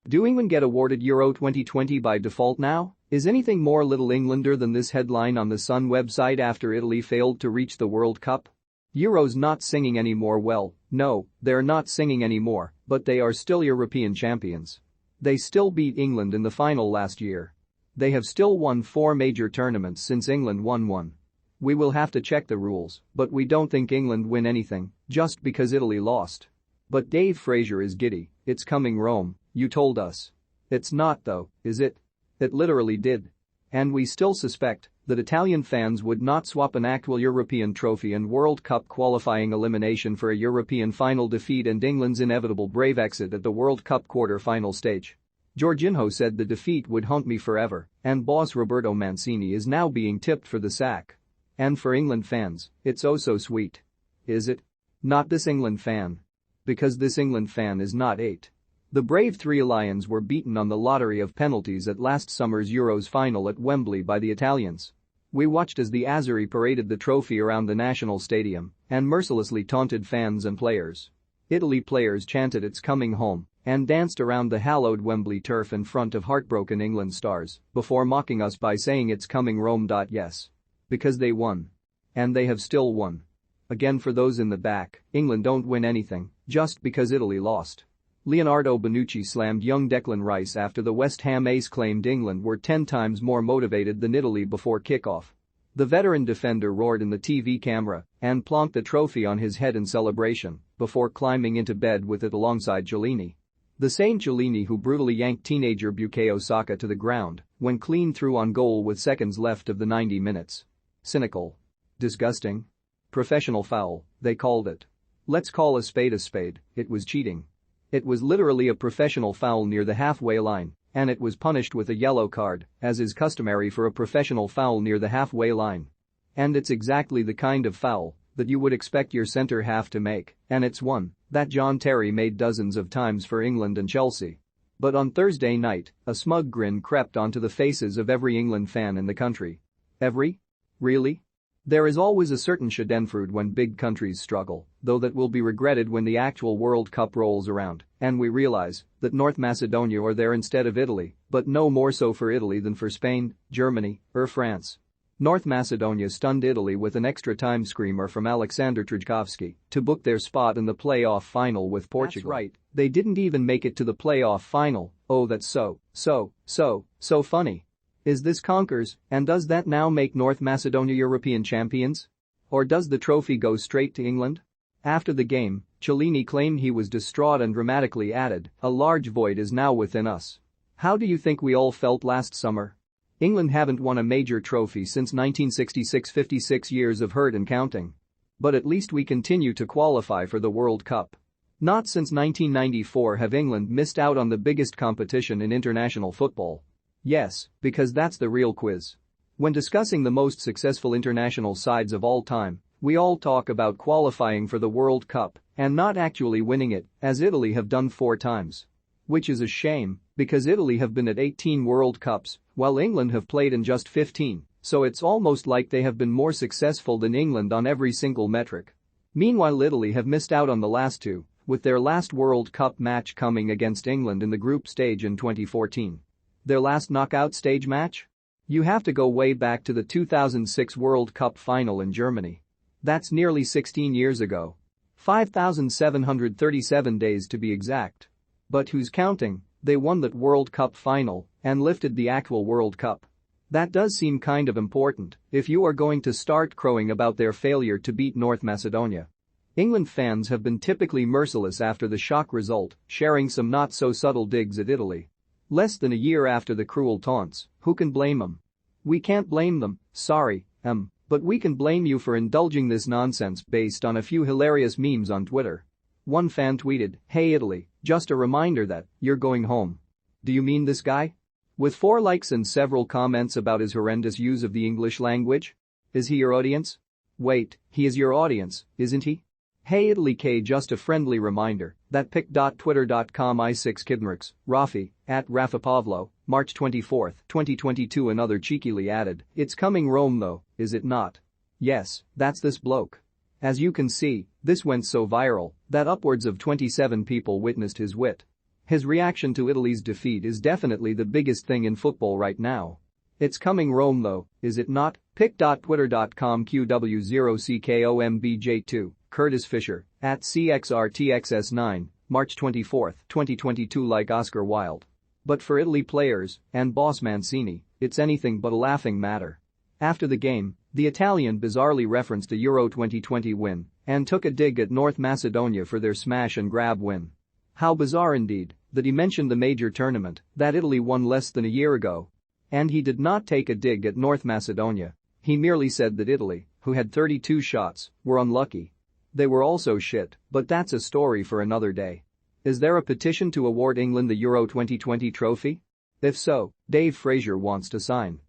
Do England get awarded Euro 2020 by default now? Is anything more Little Englander than this headline on the Sun website after Italy failed to reach the World Cup? Euro's not singing anymore. Well, no, they're not singing anymore, but they are still European champions. They still beat England in the final last year. They have still won 4 major tournaments since England won one. We will have to check the rules, but we don't think England win anything just because Italy lost. But Dave Fraser is giddy. It's coming Rome, you told us. It's not though, is it? It literally did. And we still suspect that Italian fans would not swap an actual European trophy and World Cup qualifying elimination for a European final defeat and England's inevitable brave exit at the World Cup quarter-final stage. Jorginho said the defeat would haunt me forever, and boss Roberto Mancini is now being tipped for the sack. And for England fans, it's oh so sweet. Is it? Not this England fan. Because this England fan is not 8. The brave 3 Lions were beaten on the lottery of penalties at last summer's Euros final at Wembley by the Italians. We watched as the Azzurri paraded the trophy around the national stadium and mercilessly taunted fans and players. Italy players chanted "It's coming home" and danced around the hallowed Wembley turf in front of heartbroken England stars before mocking us by saying "It's coming Rome." Yes. Because they won. And they have still won. Again, for those in the back, England don't win anything just because Italy lost. Leonardo Bonucci slammed young Declan Rice after the West Ham ace claimed England were 10 times more motivated than Italy before kickoff. The veteran defender roared in the TV camera and plonked the trophy on his head in celebration before climbing into bed with it alongside Chiellini. The same Chiellini who brutally yanked teenager Bukayo Saka to the ground when clean through on goal with seconds left of the 90 minutes. Cynical. Disgusting. Professional foul, they called it. Let's call a spade, it was cheating. It was literally a professional foul near the halfway line, and it was punished with a yellow card, as is customary for a professional foul near the halfway line. And it's exactly the kind of foul that you would expect your centre half to make, and it's one that John Terry made dozens of times for England and Chelsea. But on Thursday night, a smug grin crept onto the faces of every England fan in the country. Every? Really? There is always a certain schadenfreude when big countries struggle, though that will be regretted when the actual World Cup rolls around and we realize that North Macedonia are there instead of Italy, but no more so for Italy than for Spain, Germany, or France. North Macedonia stunned Italy with an extra-time screamer from Alexander Trzaskowski to book their spot in the playoff final with Portugal. That's right, they didn't even make it to the playoff final. Oh, that's so funny. Is this conkers, and does that now make North Macedonia European champions? Or does the trophy go straight to England? After the game, Chiellini claimed he was distraught and dramatically added, "A large void is now within us." How do you think we all felt last summer? England haven't won a major trophy since 1966, 56 years of hurt and counting. But at least we continue to qualify for the World Cup. Not since 1994 have England missed out on the biggest competition in international football. Yes, because that's the real quiz. When discussing the most successful international sides of all time, we all talk about qualifying for the World Cup and not actually winning it, as Italy have done 4 times. Which is a shame, because Italy have been at 18 World Cups, while England have played in just 15, so it's almost like they have been more successful than England on every single metric. Meanwhile, Italy have missed out on the last 2, with their last World Cup match coming against England in the group stage in 2014. Their last knockout stage match? You have to go way back to the 2006 World Cup final in Germany. That's nearly 16 years ago. 5,737 days to be exact. But who's counting? They won that World Cup final and lifted the actual World Cup. That does seem kind of important if you are going to start crowing about their failure to beat North Macedonia. England fans have been typically merciless after the shock result, sharing some not-so-subtle digs at Italy. Less than a year after the cruel taunts, who can blame them? We can't blame them, sorry, but we can blame you for indulging this nonsense based on a few hilarious memes on Twitter. One fan tweeted, "Hey Italy, just a reminder that you're going home. Do you mean this guy?" With 4 likes and several comments about his horrendous use of the English language. Is he your audience? Wait, he is your audience, isn't he? Hey Italy K, just a friendly reminder that pic.twitter.com i6 Kibnrix, Rafi, at Rafa Pavlo, March 24, 2022. Another cheekily added, "It's coming Rome though, is it not?" Yes, that's this bloke. As you can see, this went so viral that upwards of 27 people witnessed his wit. His reaction to Italy's defeat is definitely the biggest thing in football right now. It's coming Rome though, is it not? Pic.twitter.com QW0CKOMBJ2, Curtis Fisher, @CXRTXS9, March 24, 2022. Like Oscar Wilde. But for Italy players and boss Mancini, it's anything but a laughing matter. After the game, the Italian bizarrely referenced a Euro 2020 win and took a dig at North Macedonia for their smash and grab win. How bizarre indeed that he mentioned the major tournament that Italy won less than a year ago. And he did not take a dig at North Macedonia. He merely said that Italy, who had 32 shots, were unlucky. They were also shit, but that's a story for another day. Is there a petition to award England the Euro 2020 trophy? If so, Dave Fraser wants to sign.